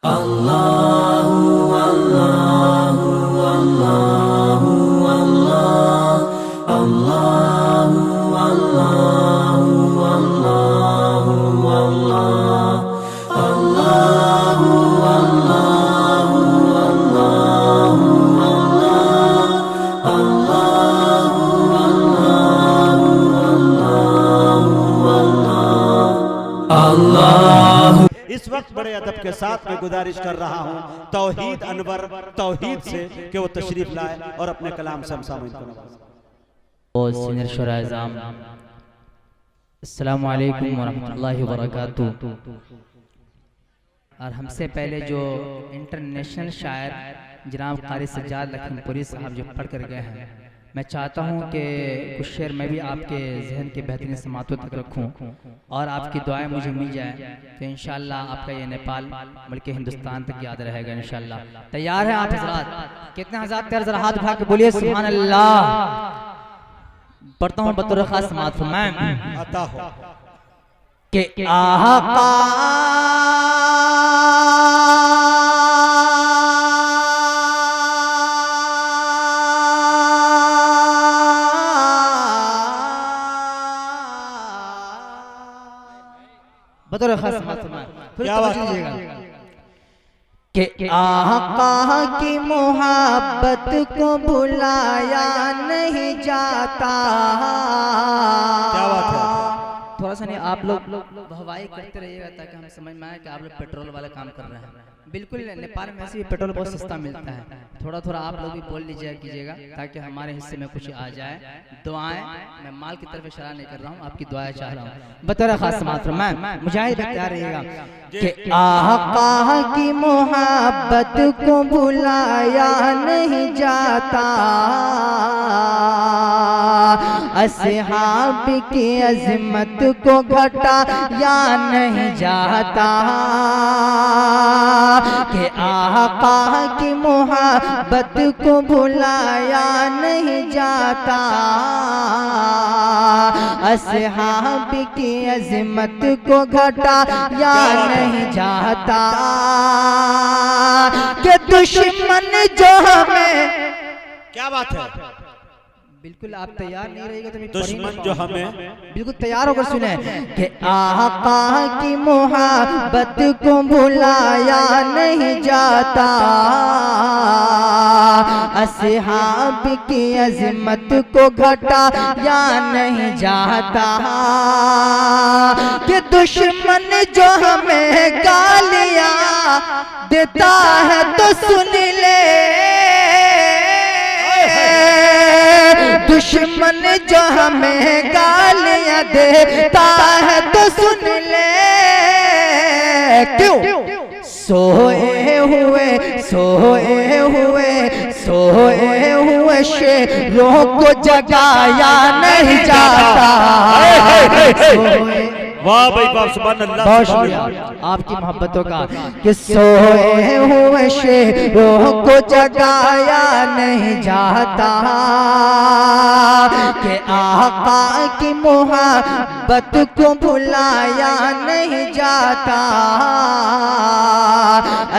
Allahu Allahu Allahu Allah Allahu Allahu Allahu Allah Allahu Allahu Allahu Allahu Allahu Allahu। इस वक्त बड़े अदब के साथ मैं गुजारिश कर रहा हूँ तौहीद अनवर तौहीद से कि वो तशरीफ लाए और अपने कलाम से हम सामईन को नवाजें। सीनियर शुरा-ए-आज़म, अस्सलामु अलैकुम वरहमतुल्लाहि वबरकातुहू। और हमसे पहले जो इंटरनेशनल शायर जनाब क़ारी सज्जाद लखनपुरी साहब जो पढ़ कर गए हैं, मैं चाहता हूँ कि कुछ शेर मैं भी आपके जहन के बेहतरीन समातों तक रखूँ और आपकी दुआएं मुझे मिल जाए तो इंशाअल्लाह आपका ये नेपाल बल्कि हिंदुस्तान तक याद रहेगा इंशाअल्लाह। तैयार है आप हज़रात? कितने हज़रात तैयार? जरा हाथ उठा के बोलिए सुभान अल्लाह। पढ़ता हूँ बतौर खास समात फरमाएं अता हो कि आका बतौर खास समात फरमाएं। क्या बात है? कि आका की मोहब्बत को भुलाया नहीं जाता। क्या बात है? थोड़ा सा नहीं आप लोग हवाई करते रहिएगा ताकि हमें समझ में आए कि आप लोग पेट्रोल वाला काम कर रहे हैं। बिल्कुल नेपाल में ऐसे भी पेट्रोल बहुत सस्ता मिलता है। थोड़ा थोड़ा आप लोग भी बोल लीजिए कीजिएगा ताकि हमारे हिस्से में कुछ आ जाए। दुआएं, मैं माल की तरफ इशारा नहीं कर रहा हूँ, आपकी दुआएं चाह रहा हूँ। बतौर खास मात्र मैं मुजाहिद तैयार रहिएगा कि आका की मोहब्बत को भुलाया नहीं जाता, असहाब की अज़मत को घटाया नहीं जाता। कि आका की मोहब्बत को भुलाया नहीं जाता, असहाब की अज़मत को घटाया नहीं जाता। कि दुश्मन जो हमें, क्या बात है? बिल्कुल आप तैयार नहीं रहेगा तो दुश्मन जो हमें बिल्कुल तैयार होकर सुने कि आका की मोहब्बत को भुलाया नहीं जाता, असहाब की अज़मत को घटाया नहीं जाता। कि दुश्मन जो हमें गालियां देता है तो सुन ले, दुश्मन जो हमें गालियां देता है तो सुन ले। क्यों? सोए हुए शेरों को जगाया नहीं जाता। वाह भाई वाह, सुभान अल्लाह। बहुत शुक्रिया आपकी मोहब्बतों का। कि सोए हुए शेरों को जगाया नहीं जाता, कि आका की मोहब्बत को भुलाया नहीं जाता,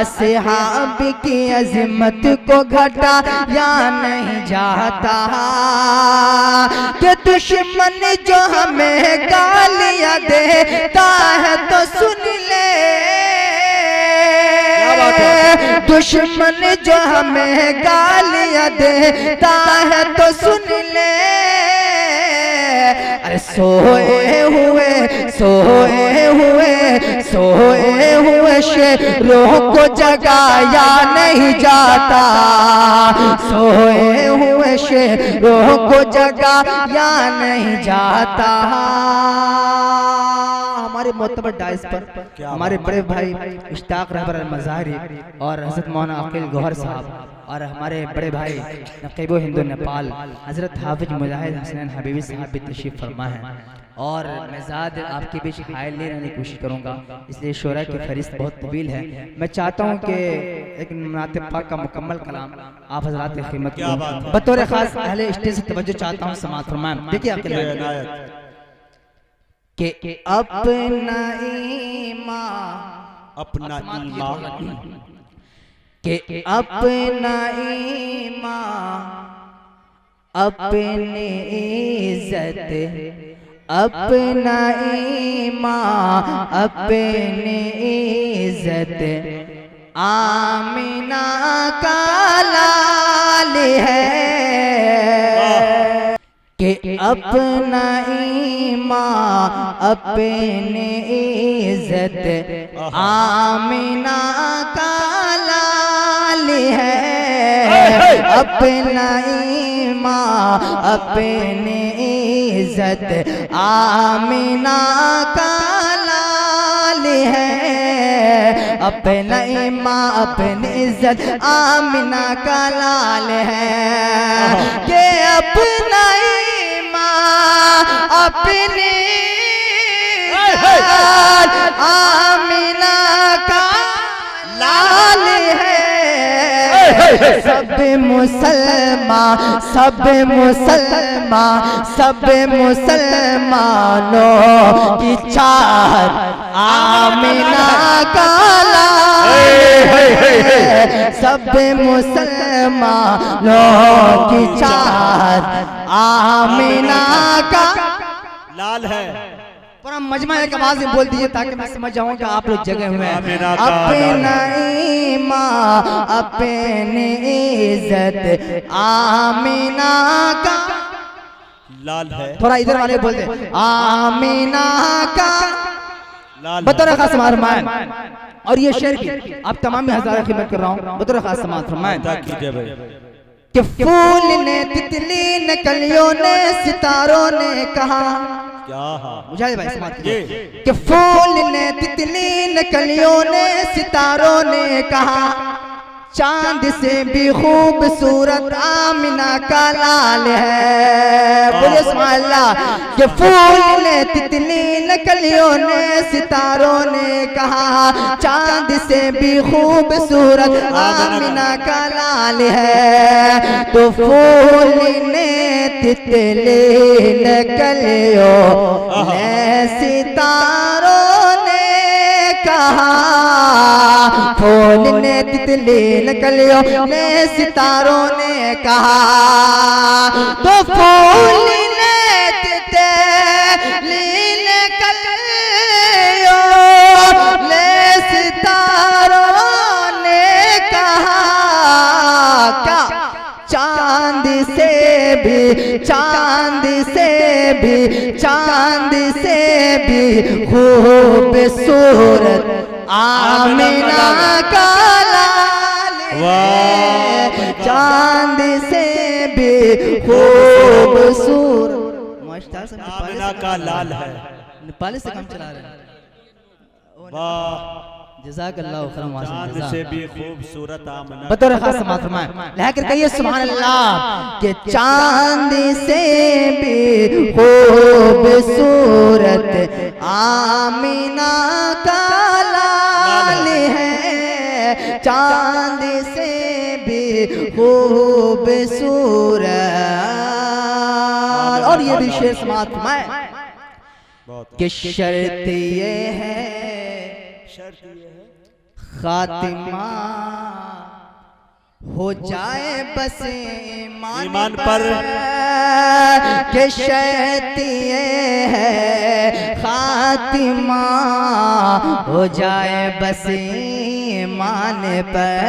असहाब की अज़मत को घटाया नहीं जाता। कि दुश्मन जो हमें गालियां देता है तो सुन ले, दुश्मन जो हमें गालियां देता है तो सुन ले। अरे सोए हुए शेरों को जगाया नहीं जाता, सोए हुए शेरों को जगाया नहीं जाता। हमारे मोतबर डाइस पर हमारे बड़े भाई इश्ताक रहबर अल-मज़ाहरी और हज़रत मौलाना अकील गौहर साहब और हमारे बड़े भाई नक़ीब हिंदू नेपाल हज़रत हाफिज मुजाहिद हसनैन हबीबी साहब भी तशरीफ़ फरमा है। और मैं ज़्यादा आपके बीच हाय ले रहने की कोशिश करूँगा, इसलिए शोरा की फहरिस्त बहुत तवील है। मैं चाहता हूँ कि एक मुनातिब पाक का मुकम्मल कलाम आप हज़रात की खिदमत में बतौर ख़ास अहले स्टेज से तवज्जो चाहता हूँ समाअत फरमाएं। देखिए आपके लिए कि अपना ईमान अपना ईमान के अपना ईमान अपनी इज्जत अपना ईमान अपनी इज्जत आमिना का लाल है कि अपना ईमान अपनी इज्जत आमिना का लाल है अपना ईमान अपनी इज्जत आमिना का लाल है अपना ईमान अपनी इज्जत आमिना का लाल है कि अपना ईमान अपनी इज्जत आमिना का लाल है सब मुसलमान मुसलमानों की चाहत आमिना का लाल है सब मुसलमानों की चाहत आमिना का लाल है। पूरा मजमा एक आवाज में बोल दीजिए ताकि मैं समझ जाऊं कि आप लोग जगह हुए हैं। आमिना का अपना ईमान अपनी इज्जत आमिना का लाल है। थोड़ा इधर वाले बोलते आमिना का लाल बतौर खास फरमाएं। और ये शेर भी आप तमाम हज़ार खिदमत कर रहा हूँ बतौर खास फरमाएं कीजिए भाई कि फूल ने तितली ने कलियों ने सितारों ने कहा क्या मुझे भाई समाज कि फूल ने तितली ने कलियों ने सितारों ने कहा चांद से भी खूबसूरत आमिना का लाल है। बोले सुभान अल्लाह कि फूल ने तितली ने कलियों ने सितारों ने कहा चांद से भी खूबसूरत आमिना का लाल है तो फूल ने तितली ने कलियों ने सितारों ने कहा फूल ने तितली ने कलियों ने सितारों ने कहा तो फूल ने तितली ने कलियों ने सितारों ने कहा क्या चांद से भी खूबसूरत आमिना का लाल है चांद से भी खूबसूरत आमिना का लाल है। नेपाली से काम चला रहे हैं वाह जज़ाकल्लाहु खैरन चांद से भी खूबसूरत आमिना बतौर खास समात फरमाएं लेकिन कहिए सुभान अल्लाह कि चांद से भी खूबसूरत आमिना का लाल है चांद से भी खूबसूरत। और ये भी शेर समात फरमाएं कि शर्त ये है खातिमा हो जाए बस ईमान पर के शर्त ये है खातिमा हो जाए बस ईमान पर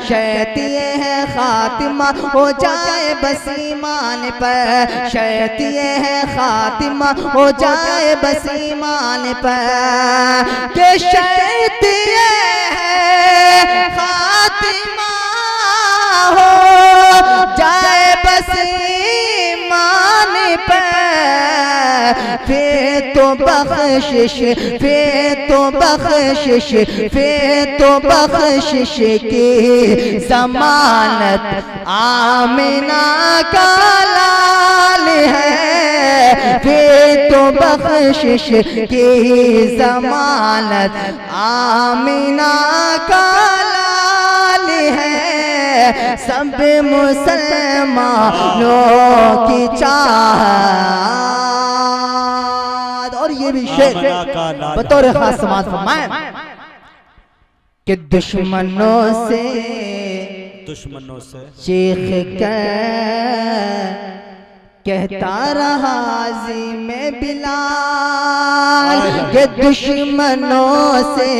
शर्त ये है खातिमा हो जाए बस ईमान पर शर्त ये है खातिमा हो जाए बस ईमान पर के शर्त ये है खातिमा हो जाए बस ईमान पर फिर तो बख्शिश की जमानत आमिना का लाल है फिर तो बख्शिश की जमानत आमिना का लाल है सब मुसलमानों की चाहत। और ये भी शेर बतौर खास समात फरमाएं कि दुश्मनों से चीख कर कहता रहा जी में बिलाल, के दुश्मनों से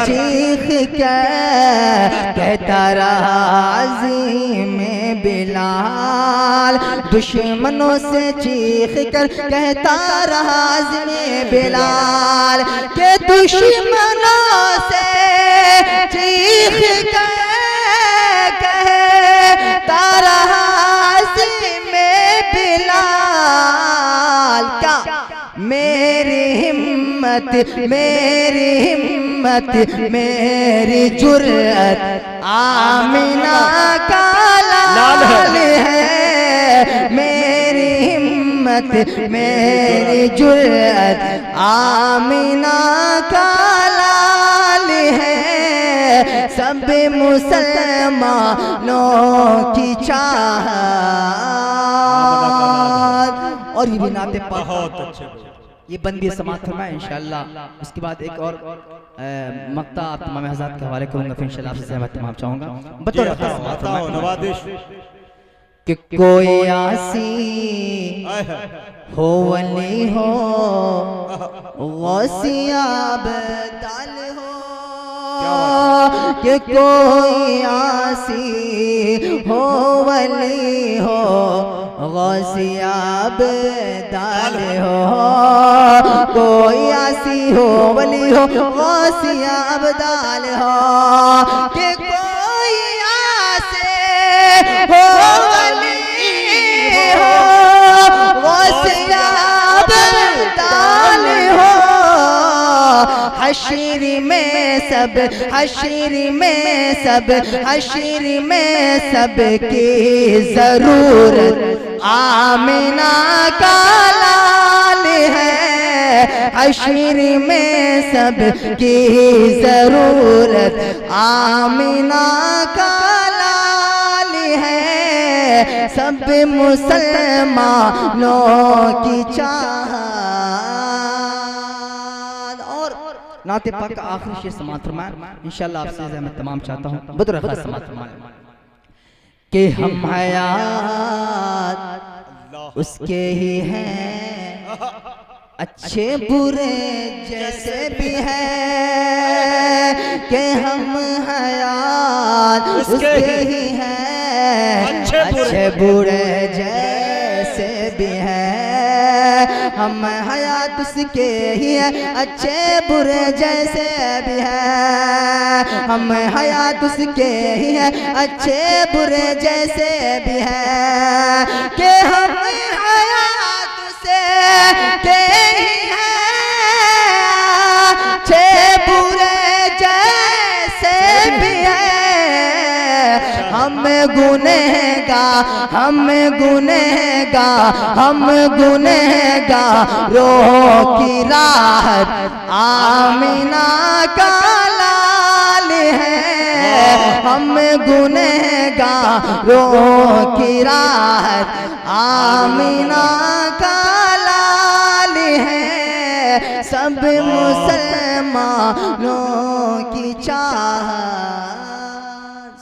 चीख कर कहता रहा जी में बिलाल, दुश्मनों से चीख कर कहता रहा जी में बिलाल, के दुश्मनों से चीख कर कहता रहा जी में बिलाल, क्या मेरी हिम्मत मेरी जुर्रत आमिना का लाल है, मेरी हिम्मत मेरी जुर्रत आमिना का लाल है, सब मुसलमानों की चाहत। और ये भी नाते पाक बहुत अच्छे, ये बंद भी समाप्त फरमाए इंशाअल्लाह। उसके बाद एक और मक्ता आप तमाम हज़रात के हवाले करूंगा, फिर इंशाअल्लाह आपसे सहमत तमाम चाहूंगा बतौर नवाज़िश कि कोई आसी हो वली हो गौसिया बदल हो, कि कोई आसी हो वली हो गौसिया बदल हो, कोई आसी हो वली हो गौसिया बदल हो, कि कोई आसे हो वली हो गौसिया बदल हो, हश्र में सब की जरूरत आमिना का लाल है, हश्र में सब की जरूरत आमिना का लाल है, सब मुसलमानों की चाहत। और नाते पाक का आखिरी शेर समाप्त फरमाएं इंशाअल्लाह। आपसे मैं तमाम चाहता हूँ बतौर खास समाप्त फरमाएं कि हम हयात उसके ही हैं, अच्छे बुरे जैसे भी हैं, कि हम हयात उसके ही हैं, अच्छे बुरे जैसे भी हैं, हम हयात उसके ही हैं, अच्छे बुरे जैसे भी हैं, हम हयात उसके ही हैं, अच्छे बुरे जैसे भी हैं, कि हम हयात से के ही हैं, अच्छे बुरे जैसे भी हैं, हम गुनहगार रोह की राहत आमिना का है, हम गुनहगारों की राह